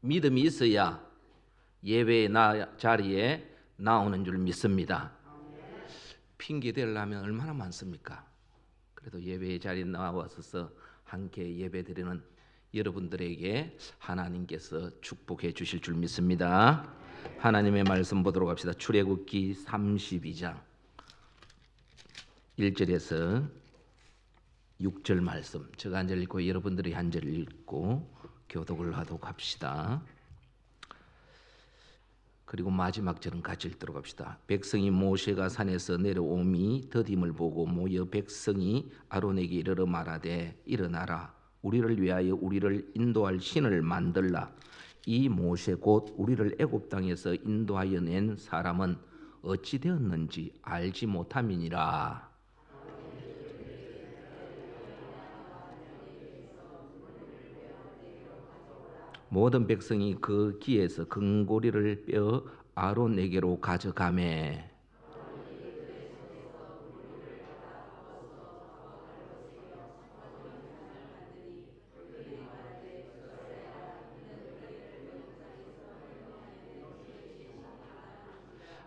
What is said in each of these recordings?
믿음이 있어야 예배의 자리에 나오는 줄 믿습니다. 핑계 대려면 얼마나 많습니까? 그래도 예배의 자리에 나와서 함께 예배드리는 여러분들에게 하나님께서 축복해 주실 줄 믿습니다. 하나님의 말씀 보도록 합시다. 출애굽기 32장 1절에서 6절 말씀, 제가 한 절 읽고 여러분들이 한 절 읽고 교독을 하도록 합시다. 그리고 마지막 절은 같이 읽도록 합시다. 백성이 모세가 산에서 내려오미 더딤을 보고 모여 백성이 아론에게 이르러 말하되 일어나라, 우리를 위하여 우리를 인도할 신을 만들라. 이 모세 곧 우리를 애굽 땅에서 인도하여 낸 사람은 어찌 되었는지 알지 못함이니라. 모든 백성이 그 기에서 금고리를 빼어 아론에게로 가져가매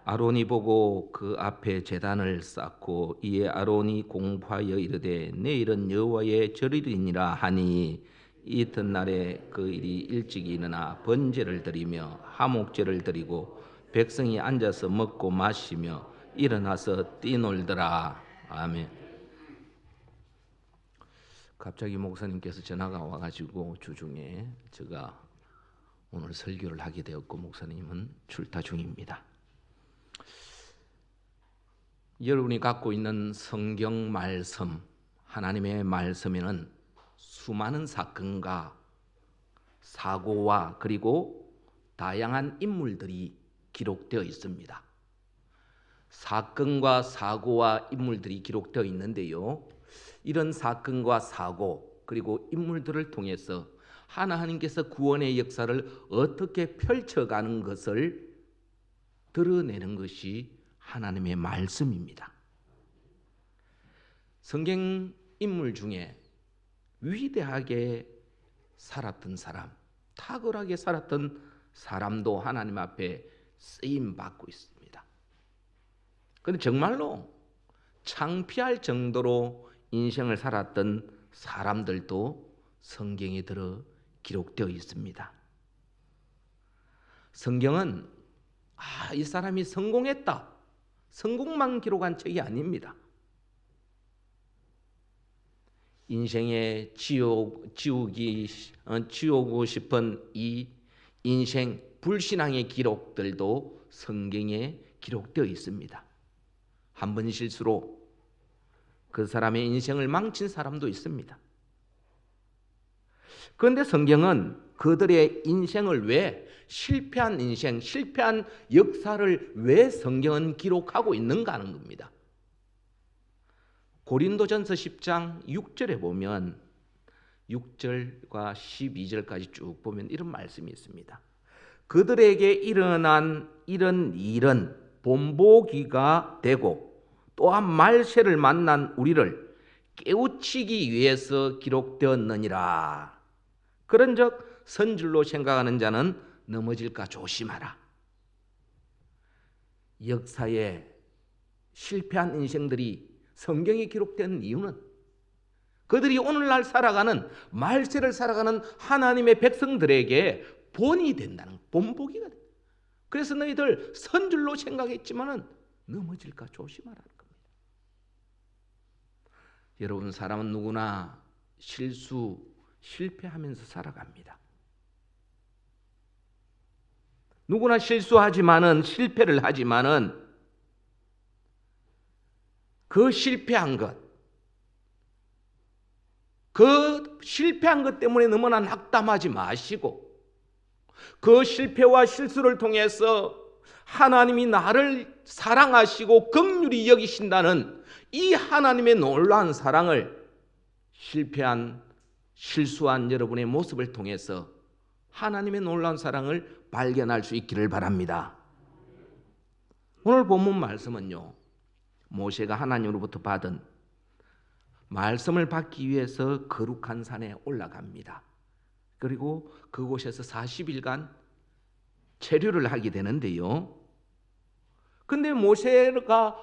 아론이 보고 그 앞에 제단을 쌓고 이에 아론이 공포하여 이르되 내일은 여호와의 절이니라 하니 이튿날에 그 일이 일찍이 일어나 번제를 드리며 화목제를 드리고 백성이 앉아서 먹고 마시며 일어나서 뛰놀더라. 아멘. 갑자기 목사님께서 전화가 와가지고 주중에 제가 오늘 설교를 하게 되었고 목사님은 출타 중입니다. 여러분이 갖고 있는 성경 말씀, 하나님의 말씀에는 수많은 사건과 사고와 그리고 다양한 인물들이 기록되어 있습니다. 사건과 사고와 인물들이 기록되어 있는데요, 이런 사건과 사고 그리고 인물들을 통해서 하나님께서 구원의 역사를 어떻게 펼쳐가는 것을 드러내는 것이 하나님의 말씀입니다. 성경 인물 중에 위대하게 살았던 사람, 탁월하게 살았던 사람도 하나님 앞에 쓰임 받고 있습니다. 그런데 정말로 창피할 정도로 인생을 살았던 사람들도 성경에 들어 기록되어 있습니다. 성경은 이 사람이 성공했다, 성공만 기록한 책이 아닙니다. 인생에 지우고 싶은 이 인생 불신앙의 기록들도 성경에 기록되어 있습니다. 한 번 실수로 그 사람의 인생을 망친 사람도 있습니다. 그런데 성경은 그들의 인생을 왜, 실패한 인생, 실패한 역사를 왜 성경은 기록하고 있는가 하는 겁니다. 고린도전서 10장 6절에 보면 6절과 12절까지 쭉 보면 이런 말씀이 있습니다. 그들에게 일어난 이런 일은 본보기가 되고 또한 말세를 만난 우리를 깨우치기 위해서 기록되었느니라. 그런즉 선줄로 생각하는 자는 넘어질까 조심하라. 역사에 실패한 인생들이 성경에 기록된 이유는 그들이 오늘날 살아가는, 말세를 살아가는 하나님의 백성들에게 본이 된다는, 본보기가 된다. 그래서 너희들 선줄로 생각했지만은 넘어질까 조심하라는 겁니다. 여러분, 사람은 누구나 실패하면서 살아갑니다. 누구나 실수하지만은, 실패를 하지만은 그 실패한 것, 그 실패한 것 때문에 너무나 낙담하지 마시고 그 실패와 실수를 통해서 하나님이 나를 사랑하시고 긍휼히 여기신다는 이 하나님의 놀라운 사랑을 실패한, 실수한 여러분의 모습을 통해서 하나님의 놀라운 사랑을 발견할 수 있기를 바랍니다. 오늘 본문 말씀은요, 모세가 하나님으로부터 받은 말씀을 받기 위해서 거룩한 산에 올라갑니다. 그리고 그곳에서 40일간 체류를 하게 되는데요. 근데 모세가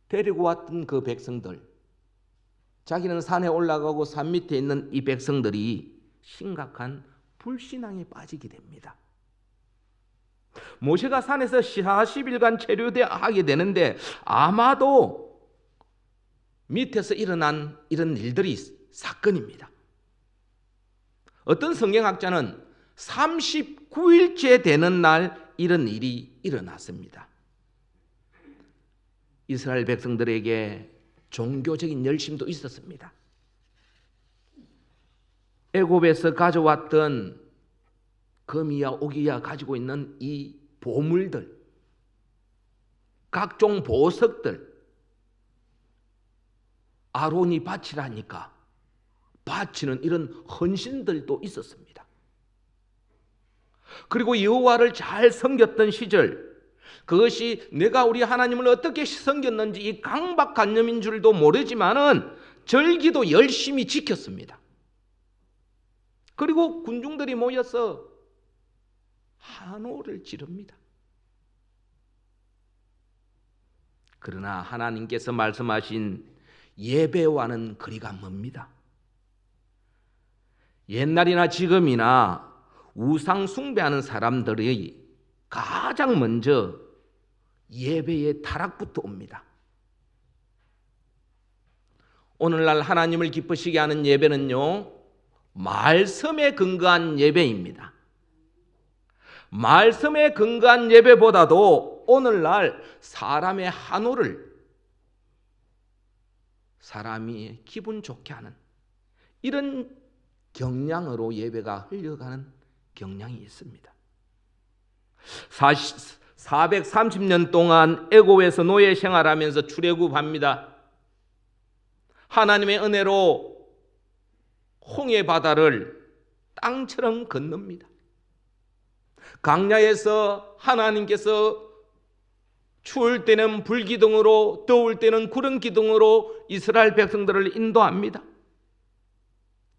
데리고 왔던 그 백성들, 자기는 산에 올라가고 산 밑에 있는 이 백성들이 심각한 불신앙에 빠지게 됩니다. 모세가 산에서 40일간 체류하게 되는데 아마도 밑에서 일어난 이런 일들이 사건입니다. 어떤 성경학자는 39일째 되는 날 이런 일이 일어났습니다. 이스라엘 백성들에게 종교적인 열심도 있었습니다. 애굽에서 가져왔던 금이야 옥이야 가지고 있는 이 보물들, 각종 보석들, 아론이 바치라니까 바치는 이런 헌신들도 있었습니다. 그리고 여호와를 잘 섬겼던 시절, 그것이 내가 우리 하나님을 어떻게 섬겼는지 이 강박관념인 줄도 모르지만은 절기도 열심히 지켰습니다. 그리고 군중들이 모여서 한호를 지릅니다. 그러나 하나님께서 말씀하신 예배와는 거리가 멉니다. 옛날이나 지금이나 우상 숭배하는 사람들이 가장 먼저 예배의 타락부터 옵니다. 오늘날 하나님을 기쁘시게 하는 예배는요, 말씀에 근거한 예배입니다. 말씀에 근거한 예배보다도 오늘날 사람의 한호를 사람이 기분 좋게 하는 이런 경향으로 예배가 흘러가는 경향이 있습니다. 430년 동안 애굽에서 노예 생활하면서 출애굽합니다. 하나님의 은혜로 홍해 바다를 땅처럼 건넙니다. 광야에서 하나님께서 추울 때는 불기둥으로, 더울 때는 구름기둥으로 이스라엘 백성들을 인도합니다.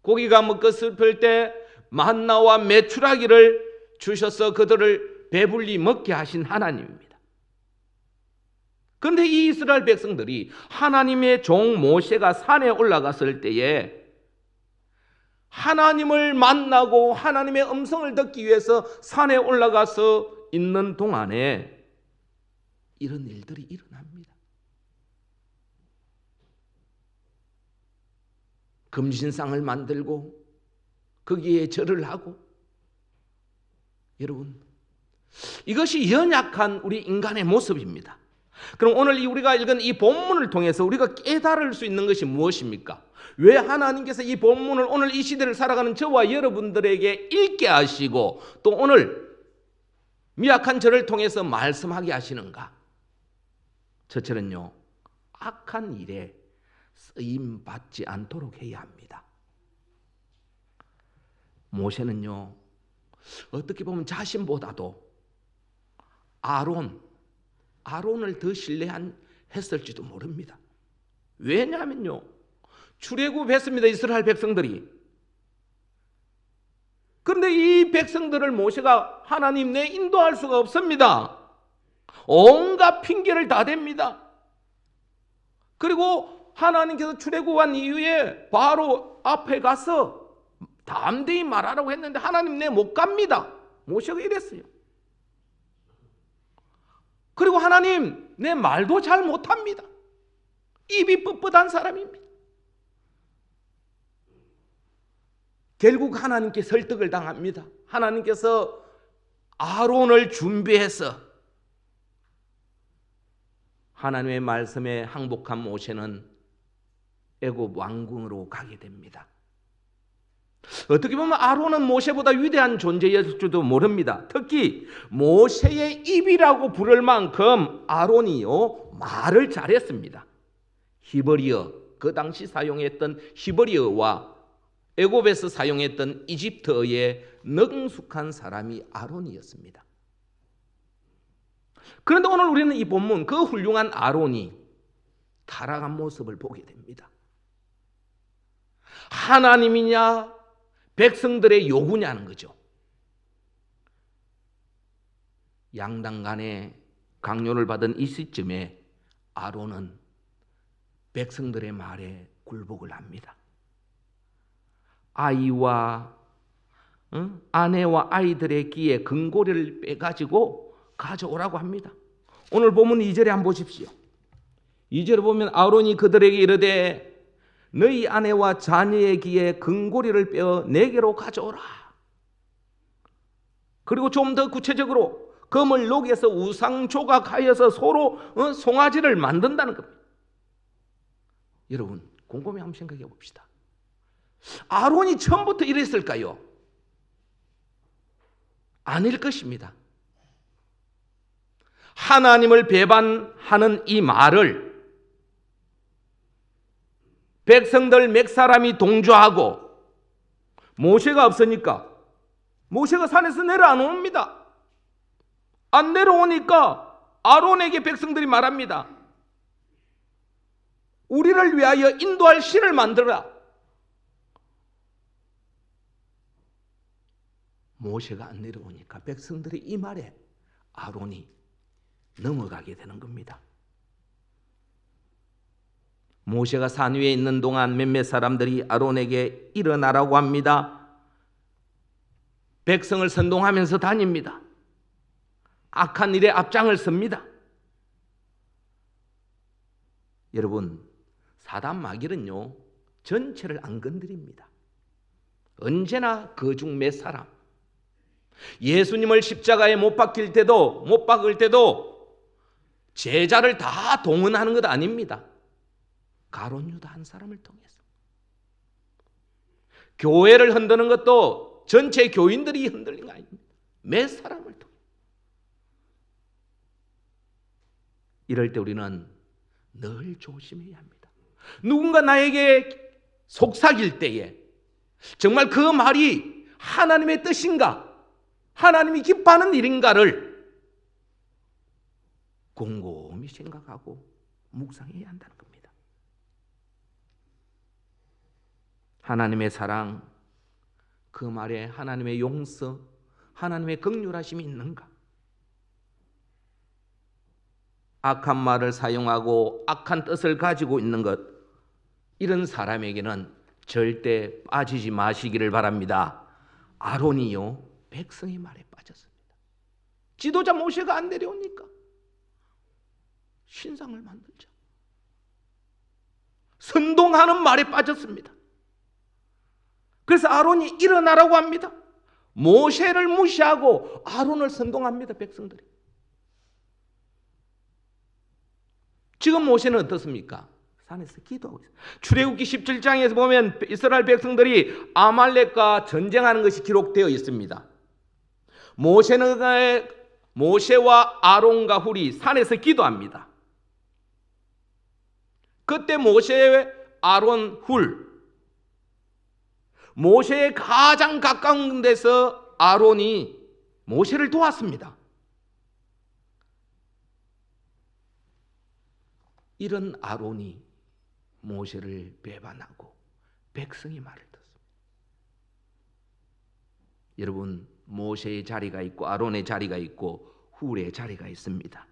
고기가 먹고 슬플 때 만나와 메추라기를 주셔서 그들을 배불리 먹게 하신 하나님입니다. 그런데 이 이스라엘 백성들이 하나님의 종 모세가 산에 올라갔을 때에 하나님을 만나고 하나님의 음성을 듣기 위해서 산에 올라가서 있는 동안에 이런 일들이 일어납니다. 금신상을 만들고 거기에 절을 하고, 여러분, 이것이 연약한 우리 인간의 모습입니다. 그럼 오늘 우리가 읽은 이 본문을 통해서 우리가 깨달을 수 있는 것이 무엇입니까? 왜 하나님께서 이 본문을 오늘 이 시대를 살아가는 저와 여러분들에게 읽게 하시고 또 오늘 미약한 저를 통해서 말씀하게 하시는가? 첫째는요, 악한 일에 쓰임 받지 않도록 해야 합니다. 모세는요, 어떻게 보면 자신보다도 아론을 더 신뢰했을지도 모릅니다. 왜냐하면요, 출애굽했습니다, 이스라엘 백성들이. 그런데 이 백성들을 모세가 하나님 내 인도할 수가 없습니다. 온갖 핑계를 다 댑니다. 그리고 하나님께서 출애굽한 이후에 바로 앞에 가서 담대히 말하라고 했는데 하나님 내 못 갑니다. 모세가 이랬어요. 그리고 하나님 내 말도 잘 못합니다. 입이 뻣뻣한 사람입니다. 결국 하나님께 설득을 당합니다. 하나님께서 아론을 준비해서 하나님의 말씀에 항복한 모세는 애굽 왕궁으로 가게 됩니다. 어떻게 보면 아론은 모세보다 위대한 존재였을지도 모릅니다. 특히 모세의 입이라고 부를 만큼 아론이요, 말을 잘했습니다. 히브리어, 그 당시 사용했던 히브리어와 애굽에서 사용했던 이집트어에 능숙한 사람이 아론이었습니다. 그런데 오늘 우리는 이 본문, 그 훌륭한 아론이 타락한 모습을 보게 됩니다. 하나님이냐 백성들의 요구냐는 거죠. 양당 간에 강요를 받은 이 시점에 아론은 백성들의 말에 굴복을 합니다. 아이와 아내와 아이들의 귀에 금고리를 빼가지고 가져오라고 합니다. 오늘 보면 2절에 한번 보십시오. 2절에 보면 아론이 그들에게 이르되 너희 아내와 자녀의 귀에 금고리를 빼어 내게로 가져오라. 그리고 좀 더 구체적으로 금을 녹여서 우상 조각하여서 서로 송아지를 만든다는 겁니다. 여러분 곰곰이 한번 생각해 봅시다. 아론이 처음부터 이랬을까요? 아닐 것입니다. 하나님을 배반하는 이 말을 백성들 몇 사람이 동조하고 모세가 없으니까 모세가 산에서 내려 안 옵니다. 안 내려오니까 아론에게 백성들이 말합니다. 우리를 위하여 인도할 신을 만들어라. 모세가 안 내려오니까 백성들의 이 말에 아론이 넘어가게 되는 겁니다. 모세가 산 위에 있는 동안 몇몇 사람들이 아론에게 일어나라고 합니다. 백성을 선동하면서 다닙니다. 악한 일에 앞장을 섭니다. 여러분 사단 마귀는요 전체를 안 건드립니다. 언제나 그 중 몇 사람 예수님을 십자가에 못 박을 때도 제자를 다 동원하는 것 아닙니다. 가룟 유다 한 사람을 통해서 교회를 흔드는 것도 전체 교인들이 흔들린 거 아닙니다. 몇 사람을 통해. 이럴 때 우리는 늘 조심해야 합니다. 누군가 나에게 속삭일 때에 정말 그 말이 하나님의 뜻인가, 하나님이 기뻐하는 일인가를 곰곰이 생각하고 묵상해야 한다는 겁니다. 하나님의 사랑, 그 말에 하나님의 용서, 하나님의 긍휼하심이 있는가? 악한 말을 사용하고 악한 뜻을 가지고 있는 것, 이런 사람에게는 절대 빠지지 마시기를 바랍니다. 아론이요 백성의 말에 빠졌습니다. 지도자 모세가 안 내려오니까 신상을 만들자, 선동하는 말에 빠졌습니다. 그래서 아론이 일어나라고 합니다. 모세를 무시하고 아론을 선동합니다. 백성들이. 지금 모세는 어떻습니까? 산에서 기도하고 있어요. 출애굽기 17장에서 보면 이스라엘 백성들이 아말렉과 전쟁하는 것이 기록되어 있습니다. 모세와 아론과 훌이 산에서 기도합니다. 그때 모세, 아론, 훌, 모세의 가장 가까운 데서 아론이 모세를 도왔습니다. 이런 아론이 모세를 배반하고 백성의 말을 듣습니다. 여러분, 모세의 자리가 있고 아론의 자리가 있고 훌의 자리가 있습니다.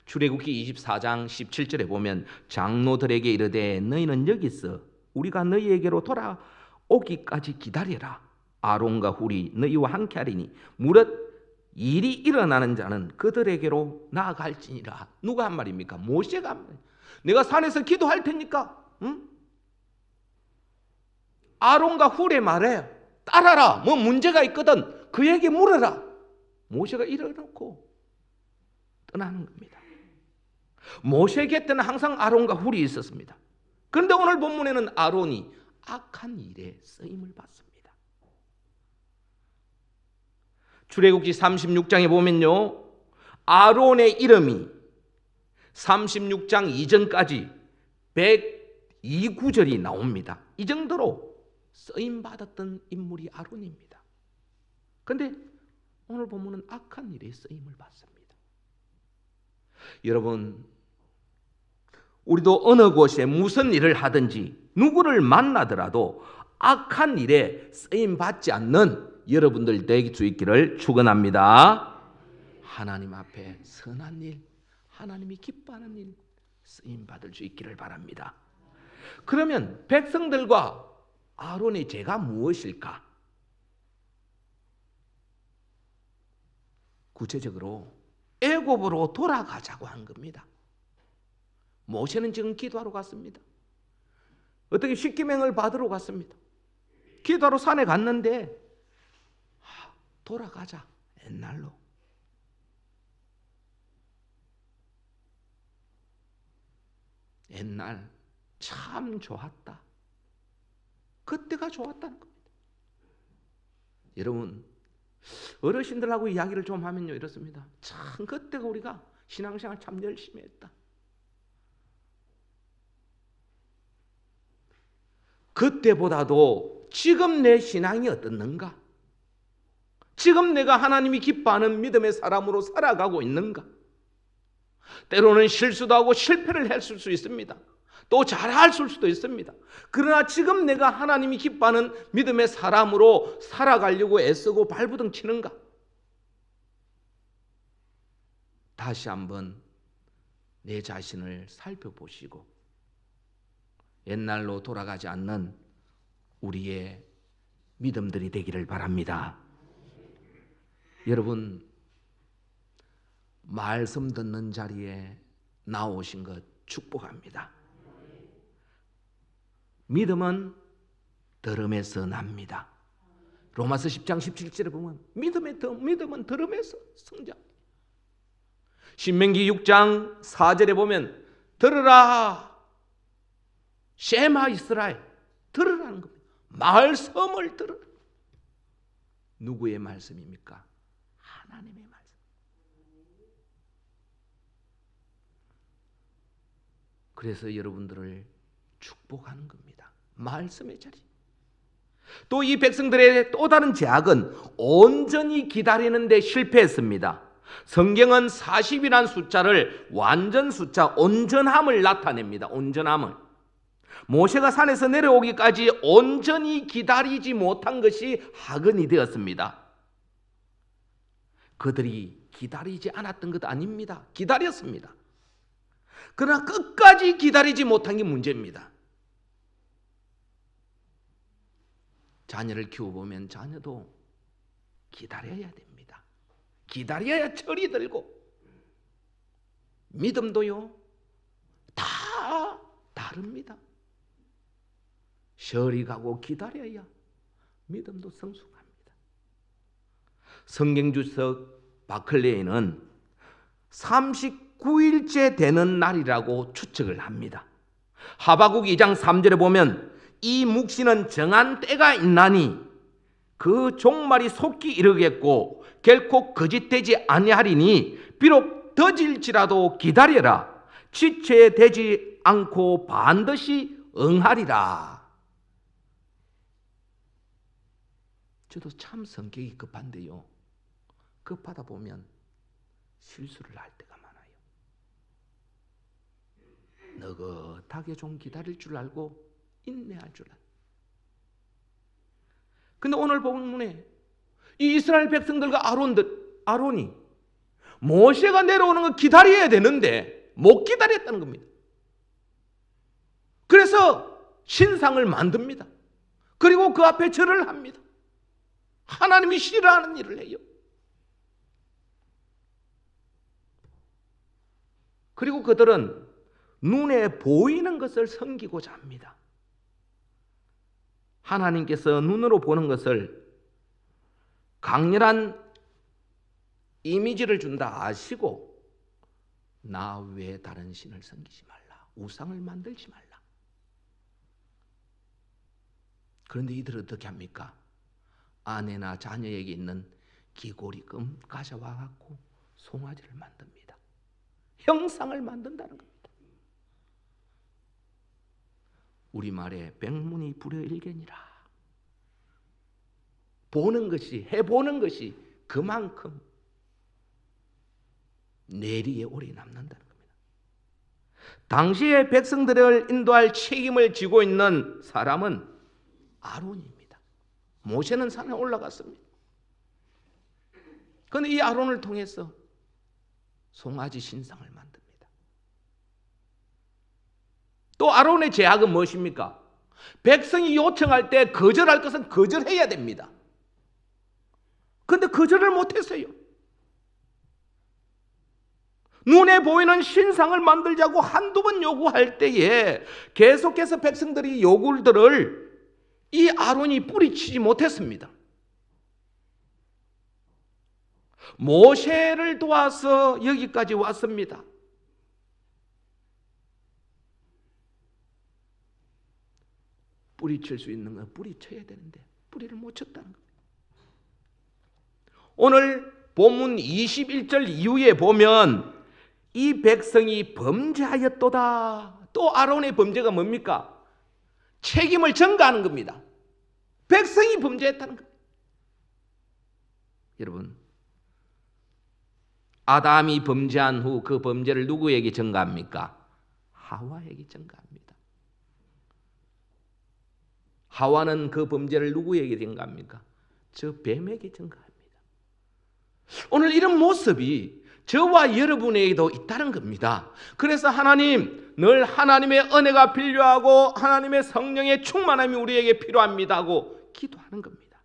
출애굽기 24장 17절에 보면 장로들에게 이르되 너희는 여기서 우리가 너희에게로 돌아오기까지 기다려라. 아론과 훌이 너희와 함께 하리니 무릇 일이 일어나는 자는 그들에게로 나아갈지니라. 누가 한 말입니까? 모세가 한 말입니다. 내가 산에서 기도할 테니까 아론과 훌의 말에 따라라. 뭐 문제가 있거든 그에게 물어라. 모세가 일어놓고 떠나는 겁니다. 모세 곁에는 항상 아론과 훌이 있었습니다. 그런데 오늘 본문에는 아론이 악한 일에 쓰임을 받습니다. 출애굽기 36장에 보면요, 아론의 이름이 36장 이전까지 102구절이 나옵니다. 이 정도로 쓰임받았던 인물이 아론입니다. 그런데 오늘 본문은 악한 일에 쓰임을 받습니다. 여러분, 우리도 어느 곳에 무슨 일을 하든지 누구를 만나더라도 악한 일에 쓰임 받지 않는 여러분들 될 수 있기를 축원합니다. 하나님 앞에 선한 일, 하나님이 기뻐하는 일 쓰임 받을 수 있기를 바랍니다. 그러면 백성들과 아론의 죄가 무엇일까? 구체적으로 애굽으로 돌아가자고 한 겁니다. 모세는 지금 기도하러 갔습니다. 어떻게 십계명을 받으러 갔습니다. 기도하러 산에 갔는데 돌아가자, 옛날로. 옛날 참 좋았다. 그때가 좋았다는 겁니다. 여러분, 어르신들하고 이야기를 좀 하면요 이렇습니다. 참 그때가 우리가 신앙생활 참 열심히 했다. 그때보다도 지금 내 신앙이 어떻는가? 지금 내가 하나님이 기뻐하는 믿음의 사람으로 살아가고 있는가? 때로는 실수도 하고 실패를 했을 수 있습니다. 또 잘할 수도 있습니다. 그러나 지금 내가 하나님이 기뻐하는 믿음의 사람으로 살아가려고 애쓰고 발부둥 치는가? 다시 한번 내 자신을 살펴보시고 옛날로 돌아가지 않는 우리의 믿음들이 되기를 바랍니다. 여러분, 말씀 듣는 자리에 나오신 것 축복합니다. 믿음은 들음에서 납니다. 로마서 10장 17절에 보면 믿음은 들음에서 성장. 신명기 6장 4절에 보면 들으라 셰마 이스라엘, 들으라는 겁니다. 말씀을 들으라. 누구의 말씀입니까? 하나님의 말씀. 그래서 여러분들을 축복하는 겁니다. 말씀의 자리. 또 이 백성들의 또 다른 제약은 온전히 기다리는 데 실패했습니다. 성경은 40이라는 숫자를 완전 숫자, 온전함을 나타냅니다. 온전함을. 모세가 산에서 내려오기까지 온전히 기다리지 못한 것이 학은이 되었습니다. 그들이 기다리지 않았던 것 아닙니다. 기다렸습니다. 그러나 끝까지 기다리지 못한 게 문제입니다. 자녀를 키워보면 자녀도 기다려야 됩니다. 기다려야 철이 들고, 믿음도요 다 다릅니다. 세월이 가고 기다려야 믿음도 성숙합니다. 성경주석 바클레이는 39일째 되는 날이라고 추측을 합니다. 하박국 2장 3절에 보면 이 묵시는 정한 때가 있나니 그 종말이 속히 이르겠고 결코 거짓되지 아니하리니 비록 더질지라도 기다려라. 지체되지 않고 반드시 응하리라. 저도 참 성격이 급한데요, 급하다 보면 실수를 할 때가 많아요. 느긋하게 좀 기다릴 줄 알고 인내할 줄 알고. 근데 오늘 본문에 이 이스라엘 백성들과 아론이 모세가 내려오는 거 기다려야 되는데 못 기다렸다는 겁니다. 그래서 신상을 만듭니다. 그리고 그 앞에 절을 합니다. 하나님이 싫어하는 일을 해요. 그리고 그들은 눈에 보이는 것을 섬기고자 합니다. 하나님께서 눈으로 보는 것을 강렬한 이미지를 준다 아시고 나 외에 다른 신을 섬기지 말라. 우상을 만들지 말라. 그런데 이들은 어떻게 합니까? 아내나 자녀에게 있는 귀고리금 가져와 갖고 송아지를 만듭니다. 형상을 만든다는 겁니다. 우리말에 백문이 불여일견이라. 보는 것이, 해보는 것이 그만큼 뇌리에 오래 남는다는 겁니다. 당시의 백성들을 인도할 책임을 지고 있는 사람은 아론입니다. 모세는 산에 올라갔습니다. 그런데 이 아론을 통해서 송아지 신상을 만듭니다. 또 아론의 제약은 무엇입니까? 백성이 요청할 때 거절할 것은 거절해야 됩니다. 그런데 거절을 못했어요. 눈에 보이는 신상을 만들자고 한두 번 요구할 때에 계속해서 백성들이 요구들을 이 아론이 뿌리치지 못했습니다. 모세를 도와서 여기까지 왔습니다. 뿌리칠 수 있는 건 뿌리쳐야 되는데 뿌리를 못 쳤다는 겁니다. 오늘 본문 21절 이후에 보면 이 백성이 범죄하였도다. 또 아론의 범죄가 뭡니까? 책임을 전가하는 겁니다. 백성이 범죄했다는 겁니다. 여러분, 아담이 범죄한 후 그 범죄를 누구에게 전가합니까? 하와에게 전가합니다. 하와는 그 범죄를 누구에게 전가합니까? 저 뱀에게 전가합니다. 오늘 이런 모습이 저와 여러분에게도 있다는 겁니다. 그래서 하나님, 늘 하나님의 은혜가 필요하고 하나님의 성령의 충만함이 우리에게 필요합니다 하고 기도하는 겁니다.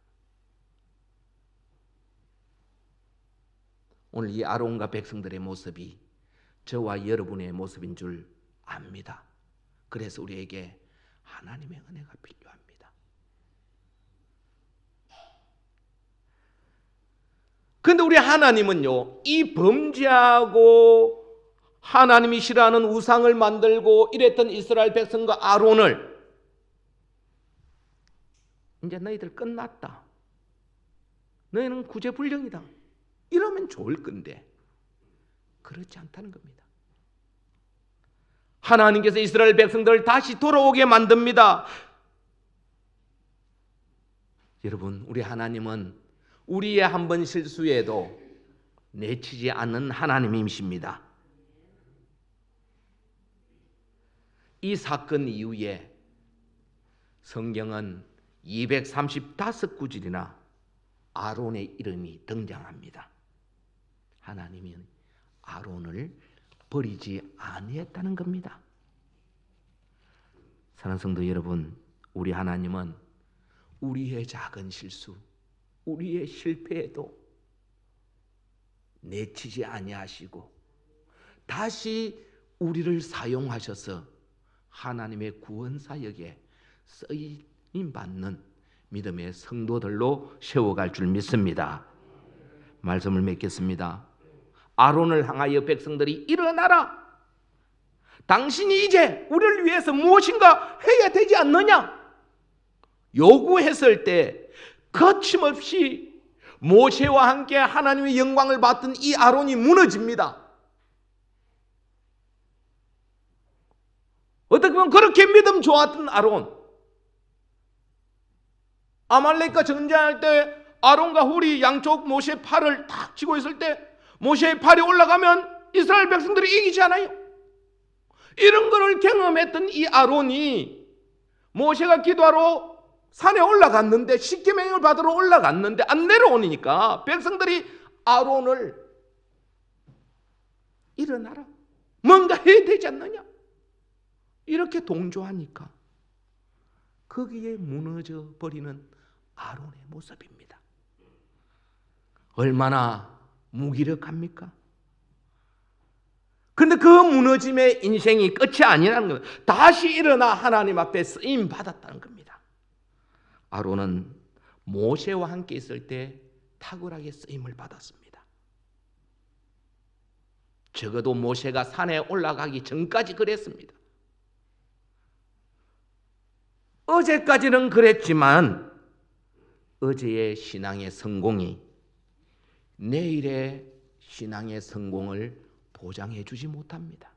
오늘 이 아론과 백성들의 모습이 저와 여러분의 모습인 줄 압니다. 그래서 우리에게 하나님의 은혜가 필요합니다. 그런데 우리 하나님은요, 이 범죄하고 하나님이 싫어하는 우상을 만들고 이랬던 이스라엘 백성과 아론을 이제 너희들 끝났다. 너희는 구제불능이다. 이러면 좋을 건데 그렇지 않다는 겁니다. 하나님께서 이스라엘 백성들을 다시 돌아오게 만듭니다. 여러분, 우리 하나님은 우리의 한 번 실수에도 내치지 않는 하나님이십니다. 이 사건 이후에 성경은 235구절이나 아론의 이름이 등장합니다. 하나님이 아론을 버리지 아니했다는 겁니다. 사랑하는 성도 여러분, 우리 하나님은 우리의 작은 실수, 우리의 실패에도 내치지 아니하시고 다시 우리를 사용하셔서 하나님의 구원 사역에 쓰임 받는 믿음의 성도들로 세워갈 줄 믿습니다. 말씀을 맺겠습니다. 아론을 향하여 백성들이 일어나라. 당신이 이제 우리를 위해서 무엇인가 해야 되지 않느냐? 요구했을 때 거침없이 모세와 함께 하나님의 영광을 받던 이 아론이 무너집니다. 어떻게 보면 그렇게 믿음 좋았던 아론, 아말렉과 전쟁할 때 아론과 훌이 양쪽 모세의 팔을 딱 쥐고 있을 때 모세의 팔이 올라가면 이스라엘 백성들이 이기지 않아요. 이런 것을 경험했던 이 아론이 모세가 기도하러 산에 올라갔는데, 십계명을 받으러 올라갔는데 안 내려오니까 백성들이 아론을 일어나라, 뭔가 해야 되지 않느냐, 이렇게 동조하니까 거기에 무너져 버리는 아론의 모습입니다. 얼마나 무기력합니까? 그런데 그 무너짐의 인생이 끝이 아니라는 겁니다. 다시 일어나 하나님 앞에 쓰임 받았다는 겁니다. 아론은 모세와 함께 있을 때 탁월하게 쓰임을 받았습니다. 적어도 모세가 산에 올라가기 전까지 그랬습니다. 어제까지는 그랬지만 어제의 신앙의 성공이 내일의 신앙의 성공을 보장해 주지 못합니다.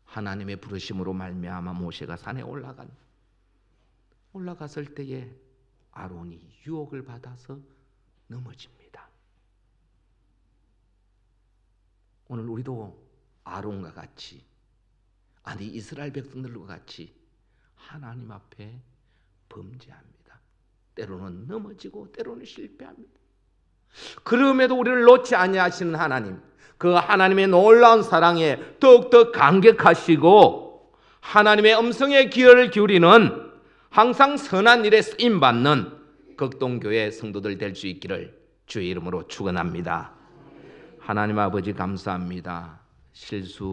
하나님의 부르심으로 말미암아 모세가 산에 올라갔을 때에 아론이 유혹을 받아서 넘어집니다. 오늘 우리도 아론과 같이, 아니 이스라엘 백성들과 같이 하나님 앞에 범죄합니다. 때로는 넘어지고 때로는 실패합니다. 그럼에도 우리를 놓지 아니하시는 하나님, 그 하나님의 놀라운 사랑에 더욱더 감격하시고 하나님의 음성에 귀를 기울이는 항상 선한 일에 쓰임받는 극동교회 성도들 될 수 있기를 주의 이름으로 축원합니다. 하나님 아버지 감사합니다. 실수